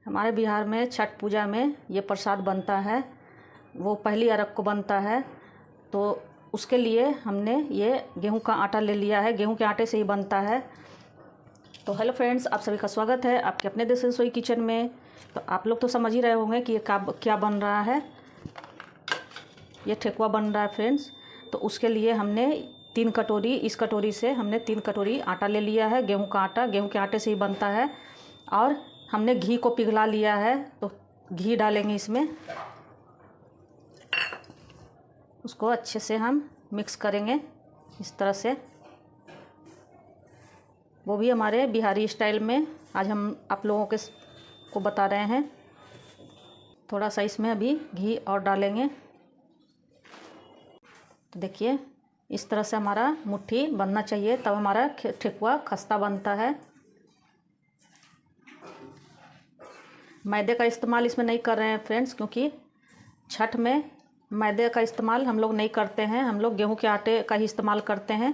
हमारे बिहार में छठ पूजा में ये प्रसाद बनता है, वो पहली अरग को बनता है। तो उसके लिए हमने ये गेहूं का आटा ले लिया है, गेहूं के आटे से ही बनता है। तो हेलो फ्रेंड्स, आप सभी का स्वागत है आपके अपने देसी रसोई किचन में। तो आप लोग तो समझ ही रहे होंगे कि ये क्या बन रहा है। ये ठेकुआ बन रहा है फ्रेंड्स। तो उसके लिए हमने 3 कटोरी, इस कटोरी से हमने 3 कटोरी आटा ले लिया है। गेहूं का आटा, गेहूं के आटे से ही बनता है। और हमने घी को पिघला लिया है, तो घी डालेंगे इसमें। उसको अच्छे से हम मिक्स करेंगे इस तरह से, वो भी हमारे बिहारी स्टाइल में। आज हम आप लोगों को बता रहे हैं। थोड़ा सा इसमें अभी घी और डालेंगे। तो देखिए इस तरह से हमारा मुट्ठी बनना चाहिए, तब हमारा ठेकुआ खस्ता बनता है। मैदे का इस्तेमाल इसमें नहीं कर रहे हैं फ्रेंड्स, क्योंकि छठ में मैदे का इस्तेमाल हम लोग नहीं करते हैं। हम लोग गेहूं के आटे का ही इस्तेमाल करते हैं।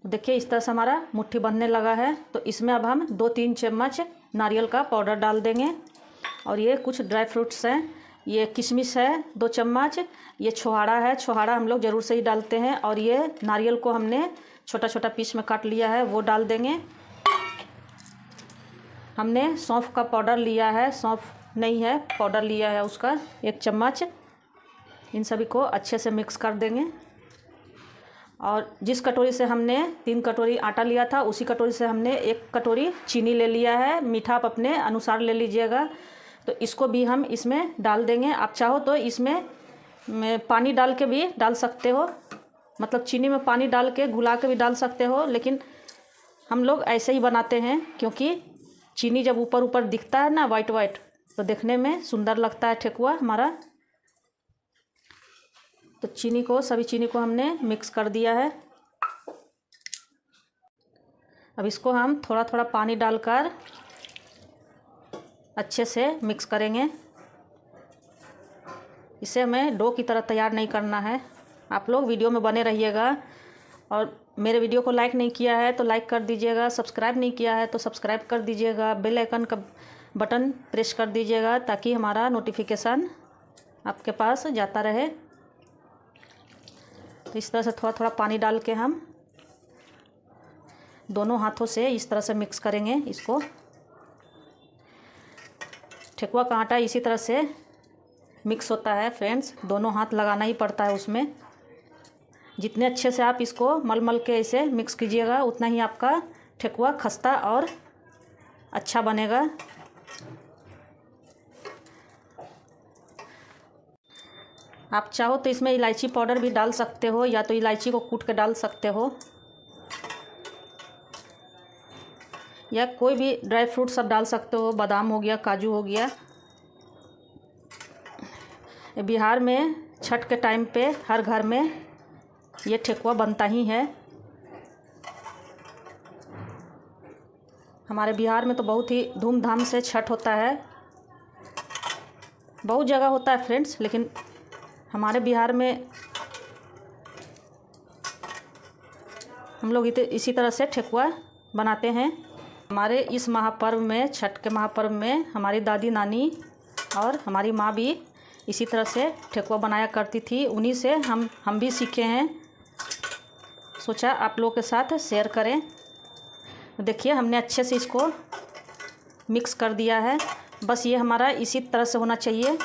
तो देखिए इस तरह से हमारा मुट्ठी बनने लगा है। तो इसमें अब हम 2-3 चम्मच नारियल का पाउडर डाल देंगे। और ये कुछ ड्राई फ्रूट्स हैं, ये किशमिश है 2 चम्मच, ये छोहाड़ा है, छोहाड़ा हम लोग ज़रूर से ही डालते हैं। और ये नारियल को हमने छोटा छोटा पीस में काट लिया है, वो डाल देंगे। हमने सौंफ का पाउडर लिया है, सौंफ नहीं है पाउडर लिया है उसका 1 चम्मच। इन सभी को अच्छे से मिक्स कर देंगे। और जिस कटोरी से हमने 3 कटोरी आटा लिया था, उसी कटोरी से हमने 1 कटोरी चीनी ले लिया है। मीठा आप अपने अनुसार ले लीजिएगा। तो इसको भी हम इसमें डाल देंगे। आप चाहो तो इसमें पानी डाल के भी डाल सकते हो, मतलब चीनी में पानी डाल के घुला के भी डाल सकते हो। लेकिन हम लोग ऐसे ही बनाते हैं, क्योंकि चीनी जब ऊपर ऊपर दिखता है ना वाइट वाइट, तो देखने में सुंदर लगता है ठेकुआ हमारा। तो सभी चीनी को हमने मिक्स कर दिया है। अब इसको हम थोड़ा थोड़ा पानी डालकर अच्छे से मिक्स करेंगे। इसे हमें डो की तरह तैयार नहीं करना है। आप लोग वीडियो में बने रहिएगा। और मेरे वीडियो को लाइक नहीं किया है तो लाइक कर दीजिएगा, सब्सक्राइब नहीं किया है तो सब्सक्राइब कर दीजिएगा, बेल आइकन का बटन प्रेस कर दीजिएगा, ताकि हमारा नोटिफिकेशन आपके पास जाता रहे। तो इस तरह से थोड़ा थोड़ा पानी डाल के हम दोनों हाथों से इस तरह से मिक्स करेंगे इसको। ठेकुआ का आटा इसी तरह से मिक्स होता है फ्रेंड्स, दोनों हाथ लगाना ही पड़ता है उसमें। जितने अच्छे से आप इसको मल मल के इसे मिक्स कीजिएगा, उतना ही आपका ठेकुआ खस्ता और अच्छा बनेगा। आप चाहो तो इसमें इलायची पाउडर भी डाल सकते हो, या तो इलायची को कूट के डाल सकते हो, या कोई भी ड्राई फ्रूट सब डाल सकते हो, बादाम हो गया, काजू हो गया। बिहार में छठ के टाइम पे हर घर में ये ठेकुआ बनता ही है। हमारे बिहार में तो बहुत ही धूमधाम से छठ होता है। बहुत जगह होता है फ्रेंड्स, लेकिन हमारे बिहार में हम लोग इसी तरह से ठेकुआ बनाते हैं। हमारे इस महापर्व में, छठ के महापर्व में, हमारी दादी नानी और हमारी माँ भी इसी तरह से ठेकुआ बनाया करती थी। उन्हीं से हम भी सीखे हैं। सोचा आप लोगों के साथ शेयर करें। देखिए हमने अच्छे से इसको मिक्स कर दिया है। बस ये हमारा इसी तरह से होना चाहिए,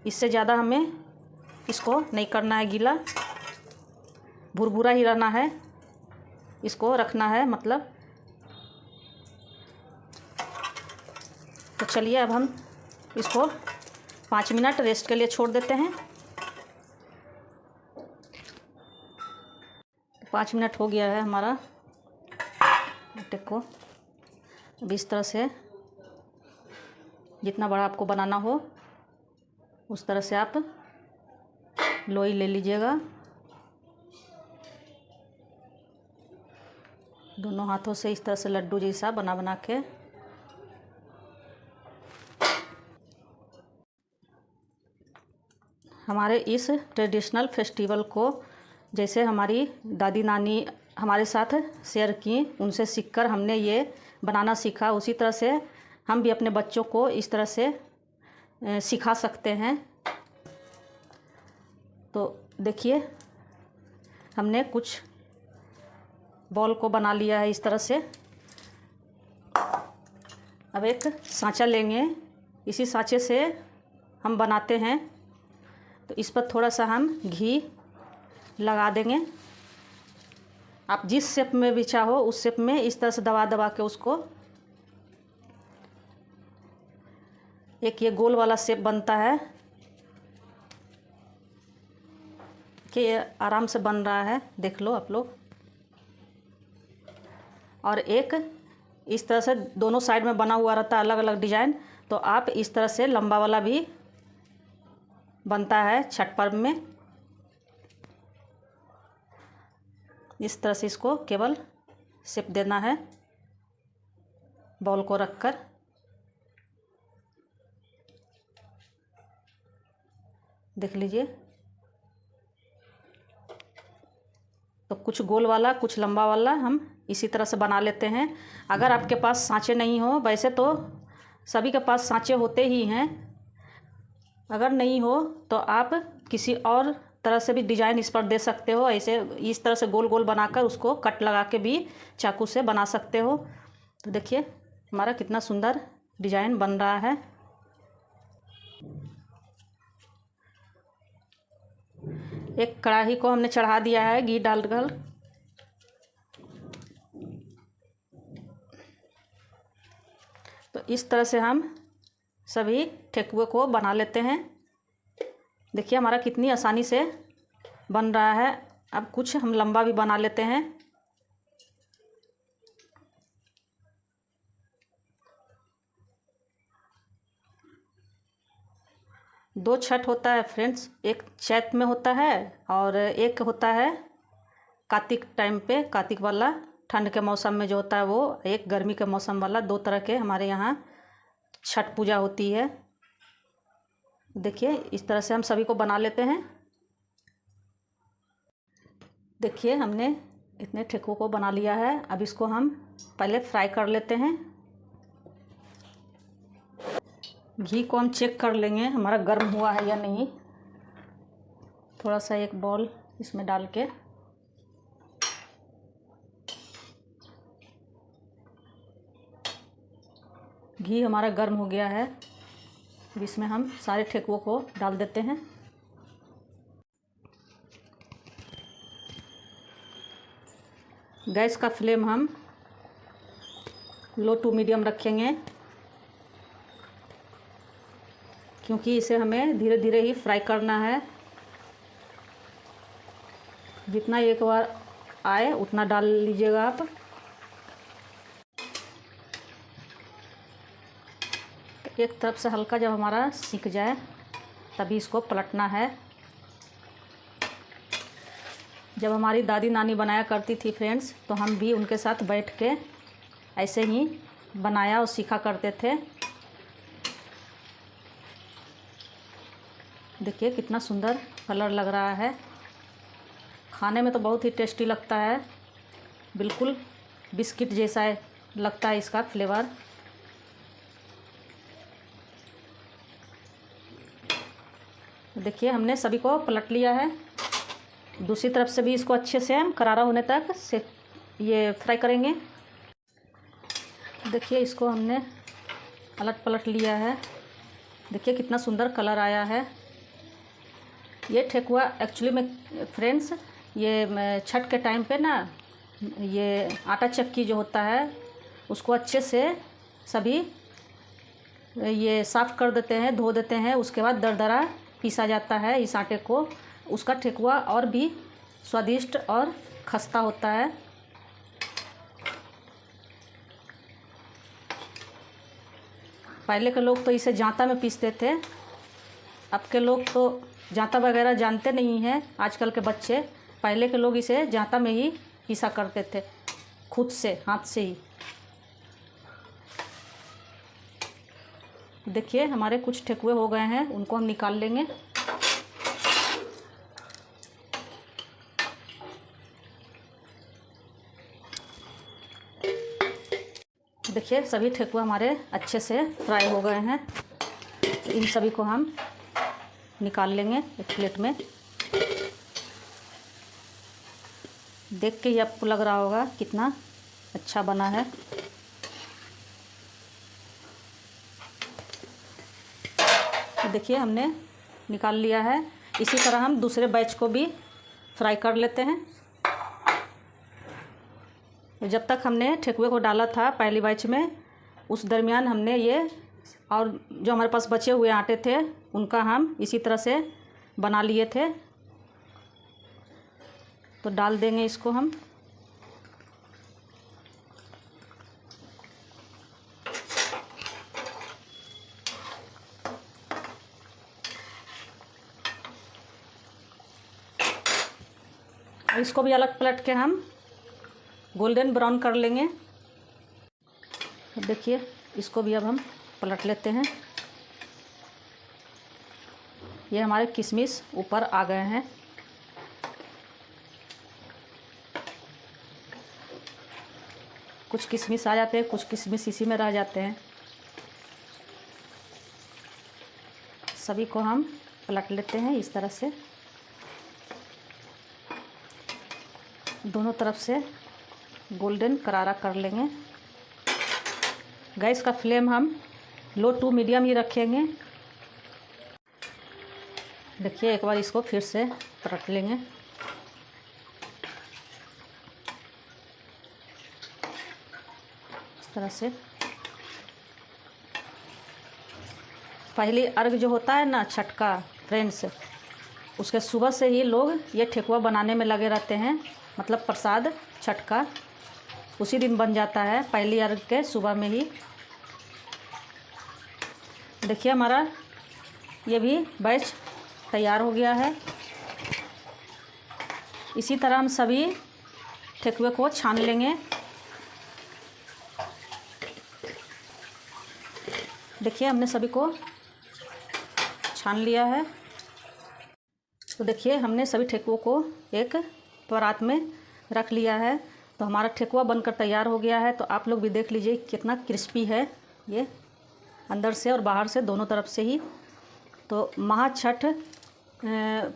इससे ज़्यादा हमें इसको नहीं करना है गीला, भुरभुरा ही रहना है, इसको रखना है मतलब। तो चलिए अब हम इसको 5 मिनट रेस्ट के लिए छोड़ देते हैं। 5 मिनट हो गया है हमारा आटे को। अब इस तरह से जितना बड़ा आपको बनाना हो उस तरह से आप लोई ले लीजिएगा। दोनों हाथों से इस तरह से लड्डू जैसा बना के हमारे इस ट्रेडिशनल फेस्टिवल को, जैसे हमारी दादी नानी हमारे साथ शेयर की, उनसे सीखकर हमने ये बनाना सीखा, उसी तरह से हम भी अपने बच्चों को इस तरह से सिखा सकते हैं। तो देखिए हमने कुछ बॉल को बना लिया है इस तरह से। अब एक सांचा लेंगे, इसी सांचे से हम बनाते हैं। तो इस पर थोड़ा सा हम घी लगा देंगे। आप जिस शेप में भी चाहो उस शेप में इस तरह से दबा दबा के उसको, एक ये गोल वाला शेप बनता है कि ये आराम से बन रहा है, देख लो आप लोग। और एक इस तरह से दोनों साइड में बना हुआ रहता है अलग अलग डिजाइन। तो आप इस तरह से लंबा वाला भी बनता है छठ पर्व में। इस तरह से इसको केवल शेप देना है बॉल को रखकर। देख लीजिए, तो कुछ गोल वाला कुछ लंबा वाला हम इसी तरह से बना लेते हैं। अगर आपके पास सांचे नहीं हो, वैसे तो सभी के पास सांचे होते ही हैं, अगर नहीं हो तो आप किसी और तरह से भी डिजाइन इस पर दे सकते हो। ऐसे इस तरह से गोल गोल बनाकर उसको कट लगा के भी चाकू से बना सकते हो। तो देखिए हमारा कितना सुंदर डिजाइन बन रहा है। एक कढ़ाई को हमने चढ़ा दिया है घी डालकर। तो इस तरह से हम सभी ठेकुए को बना लेते हैं। देखिए हमारा कितनी आसानी से बन रहा है। अब कुछ हम लंबा भी बना लेते हैं। दो छठ होता है फ्रेंड्स, एक चैत में होता है और एक होता है कार्तिक टाइम पे, कार्तिक वाला ठंड के मौसम में जो होता है वो, एक गर्मी के मौसम वाला। दो तरह के हमारे यहाँ छठ पूजा होती है। देखिए इस तरह से हम सभी को बना लेते हैं। देखिए हमने इतने ठेकुओं को बना लिया है। अब इसको हम पहले फ्राई कर लेते हैं। घी को हम चेक कर लेंगे हमारा गर्म हुआ है या नहीं। थोड़ा सा एक बॉल इसमें डाल के घी हमारा गर्म हो गया है। अब इसमें हम सारे ठेकुओं को डाल देते हैं। गैस का फ्लेम हम लो टू मीडियम रखेंगे, क्योंकि इसे हमें धीरे धीरे ही फ्राई करना है। जितना एक बार आए उतना डाल लीजिएगा आप। एक तरफ से हल्का जब हमारा सिक जाए तभी इसको पलटना है। जब हमारी दादी नानी बनाया करती थी फ्रेंड्स, तो हम भी उनके साथ बैठ के ऐसे ही बनाया और सीखा करते थे। देखिए कितना सुंदर कलर लग रहा है। खाने में तो बहुत ही टेस्टी लगता है, बिल्कुल बिस्किट जैसा लगता है इसका फ्लेवर। देखिए हमने सभी को पलट लिया है। दूसरी तरफ से भी इसको अच्छे से हम करारा होने तक से ये फ्राई करेंगे। देखिए इसको हमने पलट पलट लिया है। देखिए कितना सुंदर कलर आया है। ये ठेकुआ एक्चुअली में फ्रेंड्स, ये छठ के टाइम पे ना, ये आटा चक्की जो होता है उसको अच्छे से सभी ये साफ़ कर देते हैं, धो देते हैं। उसके बाद दरदरा पीसा जाता है इस आटे को। उसका ठेकुआ और भी स्वादिष्ट और खस्ता होता है। पहले के लोग तो इसे जांता में पीसते थे। अब के लोग तो जांता वगैरह जानते नहीं हैं आजकल के बच्चे। पहले के लोग इसे जांता में ही पीसा करते थे, खुद से, हाथ से ही। देखिए हमारे कुछ ठेकुए हो गए हैं, उनको हम निकाल लेंगे। देखिए सभी ठेकुआ हमारे अच्छे से फ्राई हो गए हैं। तो इन सभी को हम निकाल लेंगे एक प्लेट में। देख के ही आपको लग रहा होगा कितना अच्छा बना है। तो देखिए हमने निकाल लिया है। इसी तरह हम दूसरे बैच को भी फ्राई कर लेते हैं। जब तक हमने ठेकुए को डाला था पहली बैच में, उस दरमियान हमने ये और जो हमारे पास बचे हुए आटे थे उनका हम इसी तरह से बना लिए थे। तो डाल देंगे इसको हम। इसको भी अलग पलट के हम गोल्डन ब्राउन कर लेंगे। देखिए इसको भी अब हम पलट लेते हैं। ये हमारे किशमिश ऊपर आ गए हैं। कुछ किशमिश आ जाते हैं, कुछ किशमिश इसी में रह जाते हैं। सभी को हम पलट लेते हैं इस तरह से। दोनों तरफ से गोल्डन करारा कर लेंगे। गैस का फ्लेम हम लो टू मीडियम ही रखेंगे। देखिए एक बार इसको फिर से पलट लेंगे। इस तरह से पहली अर्घ जो होता है ना छठ का फ्रेंड्स, उसके सुबह से ही लोग ये ठेकुआ बनाने में लगे रहते हैं। मतलब प्रसाद छठ का उसी दिन बन जाता है, पहली अर्घ के सुबह में ही। देखिए हमारा ये भी बैच तैयार हो गया है। इसी तरह हम सभी ठेकुए को छान लेंगे। देखिए हमने सभी को छान लिया है। तो देखिए हमने सभी ठेकुओं को एक परात में रख लिया है। तो हमारा ठेकुआ बनकर तैयार हो गया है। तो आप लोग भी देख लीजिए कितना क्रिस्पी है ये, अंदर से और बाहर से दोनों तरफ से ही। तो महाछठ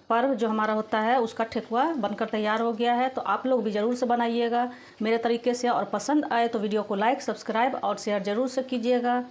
पर्व जो हमारा होता है उसका ठेकुआ बनकर तैयार हो गया है। तो आप लोग भी ज़रूर से बनाइएगा मेरे तरीके से, और पसंद आए तो वीडियो को लाइक, सब्सक्राइब और शेयर ज़रूर से कीजिएगा।